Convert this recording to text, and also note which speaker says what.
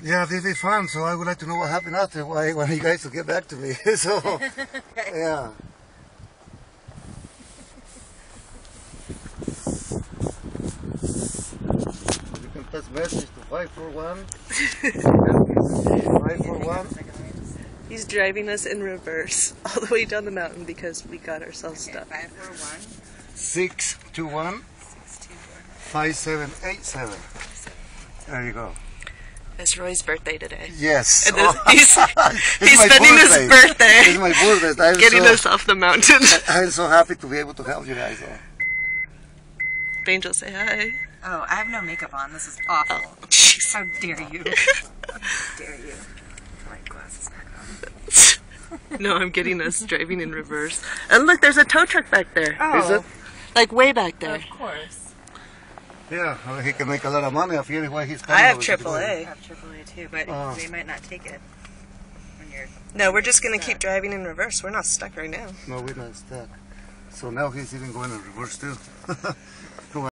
Speaker 1: Yeah, this is fun, so I would like to know what happened after, why when you guys will get back to me. So, yeah. You can pass message to 541. 541.
Speaker 2: He's driving us in reverse all the way down the mountain because we got ourselves stuck.
Speaker 3: 541
Speaker 1: 621 5787. There you go.
Speaker 2: It's Roy's birthday today.
Speaker 1: Yes.
Speaker 2: And he's
Speaker 1: my
Speaker 2: spending his birthday
Speaker 1: It's my birthday.
Speaker 2: getting us off the mountain.
Speaker 1: I'm so happy to be able to help you guys.
Speaker 2: Angel, say hi.
Speaker 3: Oh, I have no makeup on. This is awful.
Speaker 2: Oh, jeez.
Speaker 3: How dare you? How dare you? My glasses back on.
Speaker 2: No, I'm getting us driving in reverse. And look, there's a tow truck back there.
Speaker 3: Oh,
Speaker 1: Is it?
Speaker 2: Like way back there.
Speaker 3: of course.
Speaker 1: Yeah, well, he can make a lot of money off here. Why he's
Speaker 2: I have
Speaker 1: coming.
Speaker 2: AAA.
Speaker 3: I have AAA too, but they might not take it when you're.
Speaker 2: No, we're just going to keep driving in reverse. We're not stuck right now.
Speaker 1: No, we're not stuck. So now he's even going in reverse too.